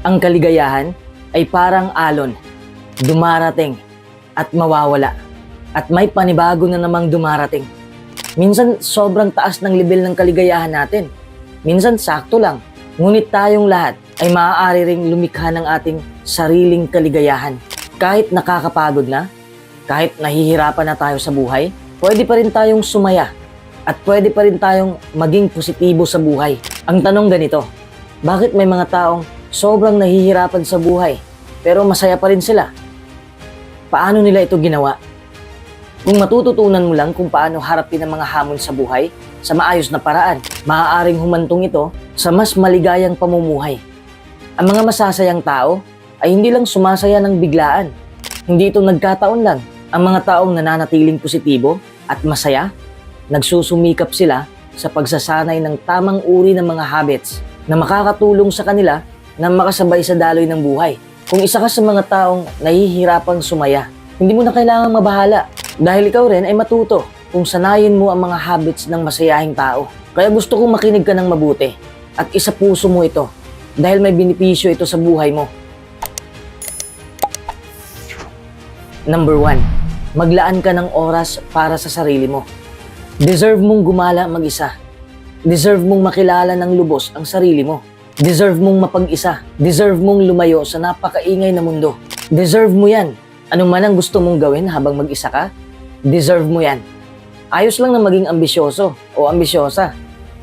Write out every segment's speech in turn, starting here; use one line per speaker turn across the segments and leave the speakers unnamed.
Ang kaligayahan ay parang alon, dumarating at mawawala. At may panibago na namang dumarating. Minsan sobrang taas ng level ng kaligayahan natin. Minsan sakto lang. Ngunit tayong lahat ay maaari ring lumikha ng ating sariling kaligayahan. Kahit nakakapagod na, kahit nahihirapan na tayo sa buhay, pwede pa rin tayong sumaya at pwede pa rin tayong maging positibo sa buhay. Ang tanong ganito, bakit may mga taong sobrang nahihirapan sa buhay pero masaya pa rin sila? Paano nila ito ginawa? Kung matututunan mo lang kung paano harapin ang mga hamon sa buhay sa maayos na paraan, maaaring humantong ito sa mas maligayang pamumuhay. Ang mga masasayang tao ay hindi lang sumasaya ng biglaan. Hindi ito nagkataon lang. Ang mga taong nananatiling positibo at masaya, nagsusumikap sila sa pagsasanay ng tamang uri ng mga habits na makakatulong sa kanila na makasabay sa daloy ng buhay. Kung isa ka sa mga taong nahihirapang sumaya, hindi mo na kailangang mabahala dahil ikaw rin ay matuto kung sanayin mo ang mga habits ng masayahing tao. Kaya gusto kong makinig ka ng mabuti at isa puso mo ito dahil may benepisyo ito sa buhay mo. Number 1. Maglaan ka ng oras para sa sarili mo. Deserve mong gumala mag-isa. Deserve mong makilala ng lubos ang sarili mo. Deserve mong mapag-isa. Deserve mong lumayo sa napakaingay na mundo. Deserve mo yan. Ano man ang gusto mong gawin habang mag-isa ka, deserve mo yan. Ayos lang na maging ambisyoso o ambisyosa.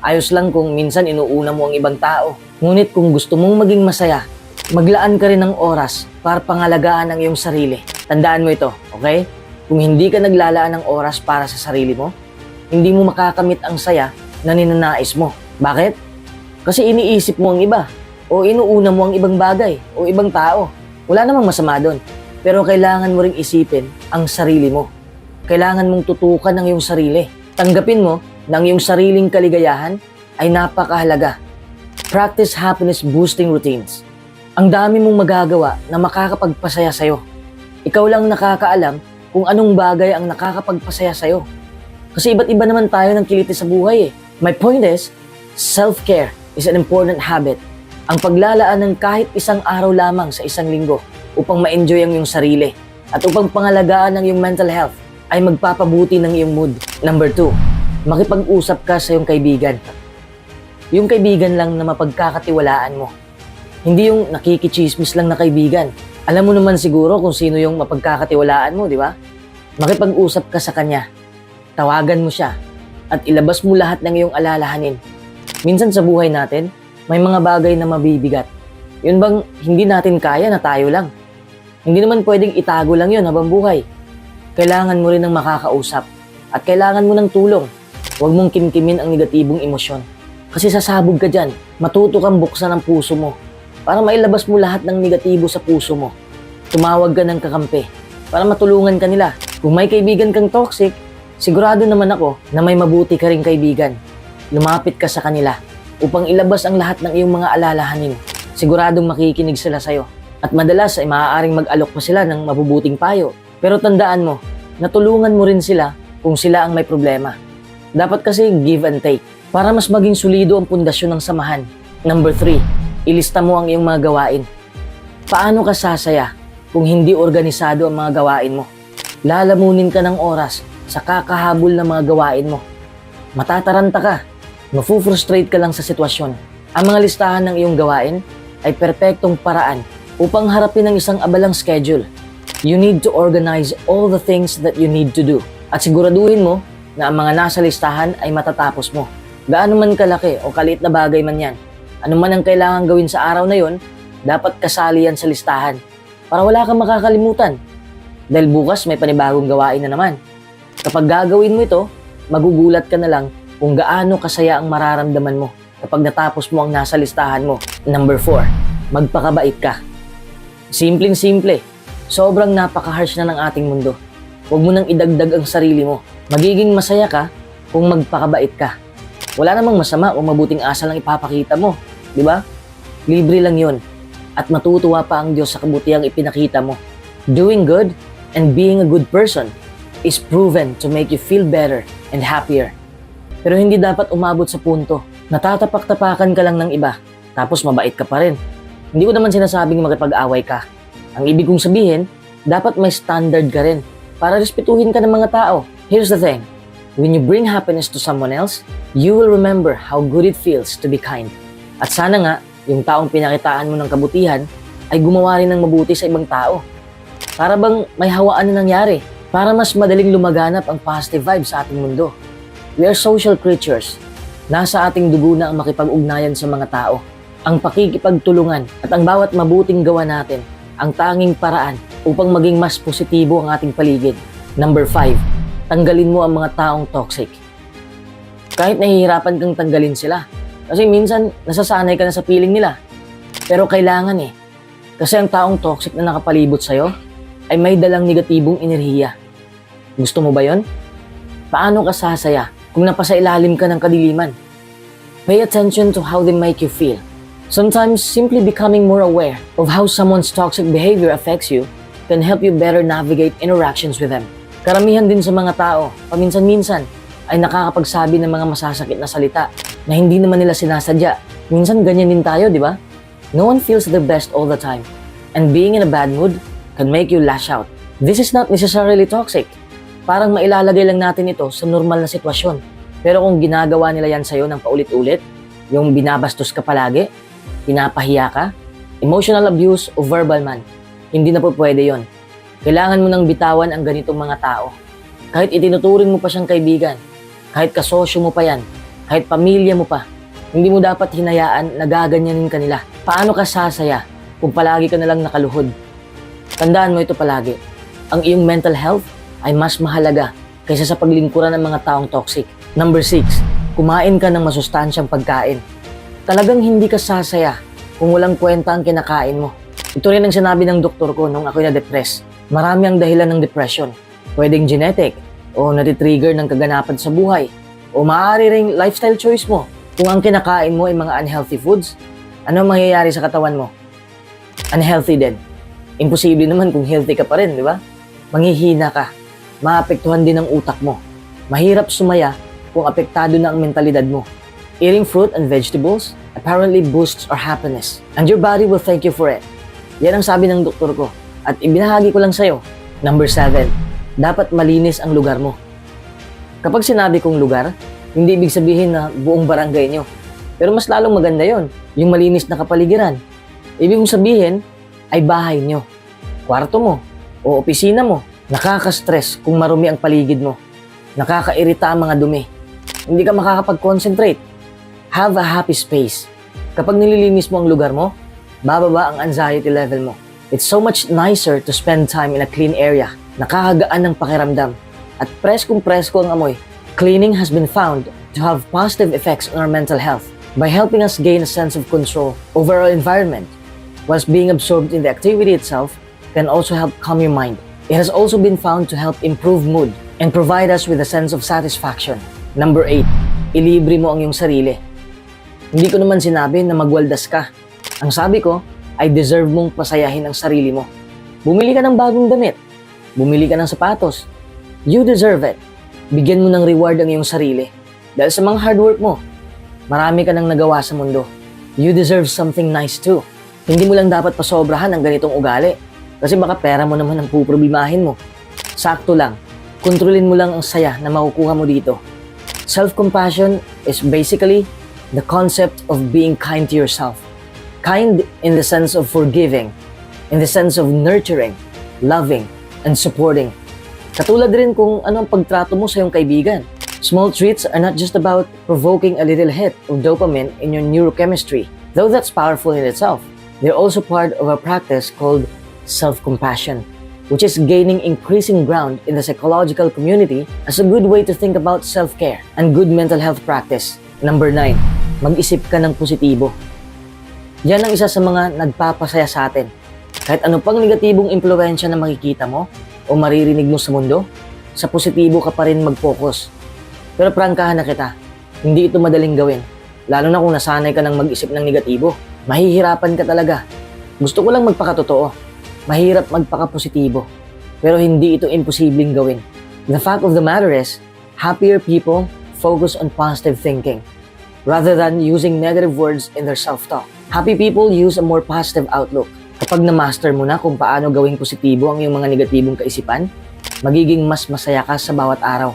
Ayos lang kung minsan inuuna mo ang ibang tao. Ngunit kung gusto mong maging masaya, maglaan ka rin ng oras para pangalagaan ang iyong sarili. Tandaan mo ito, okay? Kung hindi ka naglalaan ng oras para sa sarili mo, hindi mo makakamit ang saya na ninanais mo. Bakit? Kasi iniisip mo ang iba, o inuuna mo ang ibang bagay, o ibang tao. Wala namang masama doon. Pero kailangan mo ring isipin ang sarili mo. Kailangan mong tutukan ang iyong sarili. Tanggapin mo na ang iyong sariling kaligayahan ay napakahalaga. Practice happiness-boosting routines. Ang dami mong magagawa na makakapagpasaya sa'yo. Ikaw lang nakakaalam kung anong bagay ang nakakapagpasaya sa'yo. Kasi iba't iba naman tayo ng kiliti sa buhay eh. My point is, self-care is an important habit. Ang paglalaan ng kahit isang araw lamang sa isang linggo upang ma-enjoy ang iyong sarili at upang pangalagaan ang iyong mental health ay magpapabuti ng iyong mood. Number 2, makipag-usap ka sa iyong kaibigan. Yung kaibigan lang na mapagkakatiwalaan mo. Hindi yung nakikichismis lang na kaibigan. Alam mo naman siguro kung sino yung mapagkakatiwalaan mo, di ba? Makipag-usap ka sa kanya. Tawagan mo siya at ilabas mo lahat ng iyong alalahanin. Minsan sa buhay natin, may mga bagay na mabibigat. Yun bang hindi natin kaya na tayo lang? Hindi naman pwedeng itago lang yun habang buhay. Kailangan mo rin ng makakausap at kailangan mo ng tulong. Huwag mong kimkimin ang negatibong emosyon. Kasi sasabog ka dyan, matuto kang buksan ang puso mo para mailabas mo lahat ng negatibo sa puso mo. Tumawag ka ng kakampi para matulungan ka nila. Kung may kaibigan kang toxic, sigurado naman ako na may mabuti ka ring kaibigan. Lumapit ka sa kanila upang ilabas ang lahat ng iyong mga alalahanin. Siguradong makikinig sila sa'yo. At madalas ay maaaring mag-alok pa sila ng mabubuting payo. Pero tandaan mo, natulungan mo rin sila kung sila ang may problema. Dapat kasi give and take para mas maging solido ang pundasyon ng samahan. Number 3. Ilista mo ang iyong mga gawain. Paano ka sasaya kung hindi organisado ang mga gawain mo? Lalamunin ka ng oras sa kakahabol ng mga gawain mo. Matataranta ka. Mafu-frustrate ka lang sa sitwasyon. Ang mga listahan ng iyong gawain ay perpektong paraan upang harapin ang isang abalang schedule. You need to organize all the things that you need to do. At siguraduhin mo na ang mga nasa listahan ay matatapos mo. Gaano man kalaki o kaliit na bagay man yan. Ano man ang kailangan gawin sa araw na yon, dapat kasali yan sa listahan para wala kang makakalimutan. Dahil bukas may panibagong gawain na naman. Kapag gagawin mo ito, magugulat ka na lang kung gaano kasaya ang mararamdaman mo kapag natapos mo ang nasa listahan mo. Number 4, magpakabait ka. Simpleng-simple, sobrang napaka-harsh na ng ating mundo. Huwag mo nang idagdag ang sarili mo. Magiging masaya ka kung magpakabait ka. Wala namang masama o mabuting asal lang ipapakita mo, di ba? Libre lang yun. At matutuwa pa ang Diyos sa kabutihang ipinakita mo. Doing good and being a good person is proven to make you feel better and happier. Pero hindi dapat umabot sa punto na tatapak-tapakan ka lang ng iba, tapos mabait ka pa rin. Hindi ko naman sinasabing makipag-away ka. Ang ibig kong sabihin, dapat may standard ka rin para respetuhin ka ng mga tao. Here's the thing. When you bring happiness to someone else, you will remember how good it feels to be kind. At sana nga, yung taong pinakitaan mo ng kabutihan ay gumawa rin ng mabuti sa ibang tao. Para bang may hawaan na nangyari, para mas madaling lumaganap ang positive vibes sa ating mundo. We are social creatures. Nasa ating dugo na ang makipag-ugnayan sa mga tao, ang pakikipagtulungan at ang bawat mabuting gawa natin, ang tanging paraan upang maging mas positibo ang ating paligid. Number 5, tanggalin mo ang mga taong toxic. Kahit nahihirapan kang tanggalin sila, kasi minsan nasasanay ka na sa feeling nila. Pero kailangan kasi ang taong toxic na nakapalibot sa'yo ay may dalang negatibong enerhiya. Gusto mo ba yon? Paano ka sasaya kung napasailalim ka ng kadiliman? Pay attention to how they make you feel. Sometimes, simply becoming more aware of how someone's toxic behavior affects you can help you better navigate interactions with them. Karamihan din sa mga tao, paminsan-minsan, ay nakakapagsabi ng mga masasakit na salita na hindi naman nila sinasadya. Minsan ganyan din tayo, di ba? No one feels their best all the time. And being in a bad mood can make you lash out. This is not necessarily toxic. Parang mailalagay lang natin ito sa normal na sitwasyon. Pero kung ginagawa nila yan sa'yo ng paulit-ulit, yung binabastos ka palagi, pinapahiya ka, emotional abuse o verbal man, hindi na po pwede yon. Kailangan mo nang bitawan ang ganitong mga tao. Kahit itinuturing mo pa siyang kaibigan, kahit kasosyo mo pa yan, kahit pamilya mo pa, hindi mo dapat hinayaan na gaganyanin ka nila. Paano ka sasaya kung palagi ka nalang nakaluhod? Tandaan mo ito palagi. Ang iyong mental health ay mas mahalaga kaysa sa paglingkuran ng mga taong toxic. Number 6, kumain ka ng masustansyang pagkain. Talagang hindi ka sasaya kung walang kwenta ang kinakain mo. Ito rin ang sinabi ng doktor ko nung ako'y na-depress. Marami ang dahilan ng depression. Pwedeng genetic, o natitrigger ng kaganapan sa buhay, o maaari ring lifestyle choice mo. Kung ang kinakain mo ay mga unhealthy foods, ano ang mangyayari sa katawan mo? Unhealthy din. Imposible naman kung healthy ka pa rin, di ba? Manghihina ka. Maapektuhan din ang utak mo. Mahirap sumaya kung apektado na ang mentalidad mo. Eating fruit and vegetables apparently boosts our happiness, and your body will thank you for it. Yan ang sabi ng doktor ko, at ibinahagi ko lang sa'yo. Number 7, dapat malinis ang lugar mo. Kapag sinabi kong lugar, hindi ibig sabihin na buong barangay nyo. Pero mas lalong maganda yon, yung malinis na kapaligiran. Ibig kong sabihin ay bahay nyo, kwarto mo, o opisina mo. Nakaka-stress kung marumi ang paligid mo. Nakakairita ang mga dumi. Hindi ka makakapag-concentrate. Have a happy space. Kapag nililinis mo ang lugar mo, bababa ang anxiety level mo. It's so much nicer to spend time in a clean area. Nakakagaan ng pakiramdam. At preskong presko ang amoy. Cleaning has been found to have positive effects on our mental health by helping us gain a sense of control over our environment. Whilst being absorbed in the activity itself can also help calm your mind. It has also been found to help improve mood and provide us with a sense of satisfaction. Number 8, ilibre mo ang iyong sarili. Hindi ko naman sinabi na magwaldas ka. Ang sabi ko ay deserve mong pasayahin ang sarili mo. Bumili ka ng bagong damit. Bumili ka ng sapatos. You deserve it. Bigyan mo ng reward ang iyong sarili. Dahil sa mga hard work mo, marami ka nang nagawa sa mundo. You deserve something nice too. Hindi mo lang dapat pasobrahan ang ganitong ugali. Kasi baka pera mo naman ang puproblemahin mo. Sakto lang. Kontrolin mo lang ang saya na makukuha mo dito. Self-compassion is basically the concept of being kind to yourself. Kind in the sense of forgiving, in the sense of nurturing, loving, and supporting. Katulad rin kung ano ang pagtrato mo sa iyong kaibigan. Small treats are not just about provoking a little hit of dopamine in your neurochemistry, though that's powerful in itself. They're also part of a practice called self-compassion, which is gaining increasing ground in the psychological community as a good way to think about self-care and good mental health practice. Number 9, mag-isip ka ng positibo. Yan ang isa sa mga nagpapasaya sa atin. Kahit ano pang negatibong impluwensya na makikita mo o maririnig mo sa mundo, sa positibo ka pa rin mag-focus. Pero prangkahan na kita, hindi ito madaling gawin. Lalo na kung nasanay ka ng mag-isip ng negatibo. Mahihirapan ka talaga. Gusto ko lang magpakatotoo. Mahirap magpaka-positibo. Pero hindi ito imposibleng gawin. The fact of the matter is, happier people focus on positive thinking. rather than using negative words in their self-talk. Happy people use a more positive outlook. Kapag na-master mo na kung paano gawing positibo ang iyong mga negatibong kaisipan, magiging mas masaya ka sa bawat araw.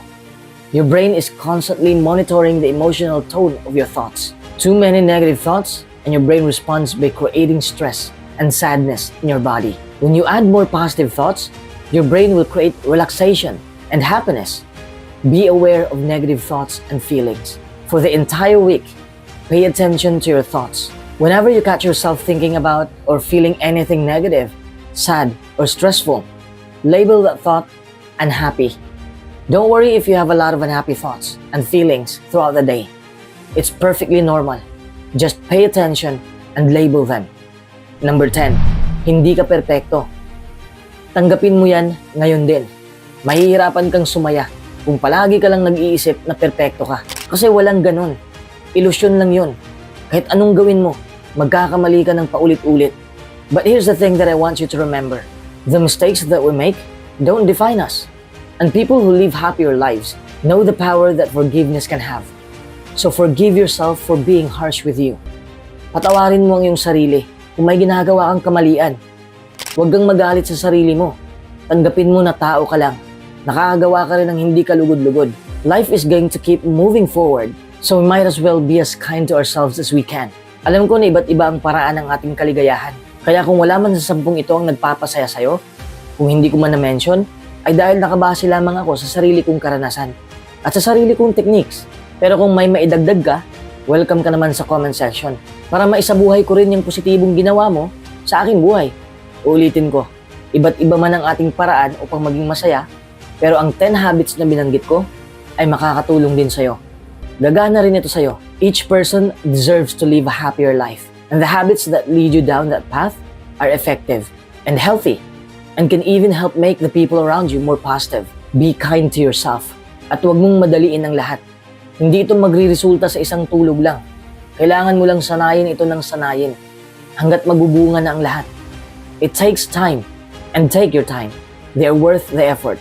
Your brain is constantly monitoring the emotional tone of your thoughts. Too many negative thoughts, and your brain responds by creating stress and sadness in your body. When you add more positive thoughts, your brain will create relaxation and happiness. Be aware of negative thoughts and feelings. For the entire week, pay attention to your thoughts. Whenever you catch yourself thinking about or feeling anything negative, sad, or stressful, label that thought unhappy. Don't worry if you have a lot of unhappy thoughts and feelings throughout the day. It's perfectly normal. Just pay attention and label them. Number 10, hindi ka perpekto. Tanggapin mo yan ngayon din. Mahihirapan kang sumaya kung palagi ka lang nag-iisip na perpekto ka. Kasi walang ganun. Ilusyon lang yun. Kahit anong gawin mo, magkakamali ka ng paulit-ulit. But here's the thing that I want you to remember. The mistakes that we make don't define us. And people who live happier lives know the power that forgiveness can have. So forgive yourself for being harsh with you. Patawarin mo ang iyong sarili kung may ginagawa kang kamalian. Huwag kang magalit sa sarili mo. Tanggapin mo na tao ka lang. Nakakagawa ka rin ng hindi kalugod-lugod. Life is going to keep moving forward, so we might as well be as kind to ourselves as we can. Alam ko na iba't iba ang paraan ng ating kaligayahan. Kaya kung wala man sa 10 ito ang nagpapasaya sa'yo, kung hindi ko man na-mention, ay dahil nakabase lamang ako sa sarili kong karanasan at sa sarili kong techniques. Pero kung may maidagdag ka, welcome ka naman sa comment section para maisabuhay ko rin yung positibong ginawa mo sa aking buhay. Uulitin ko, iba't iba man ang ating paraan upang maging masaya, pero ang 10 habits na binanggit ko ay makakatulong din sa'yo. Gagana rin ito sa'yo. Each person deserves to live a happier life. And the habits that lead you down that path are effective and healthy and can even help make the people around you more positive. Be kind to yourself at huwag mong madaliin ang lahat. Hindi ito magre-resulta sa isang tulog lang. Kailangan mo lang sanayin ito ng sanayin hanggat magbubunga na ang lahat. It takes time, and take your time. They are worth the effort.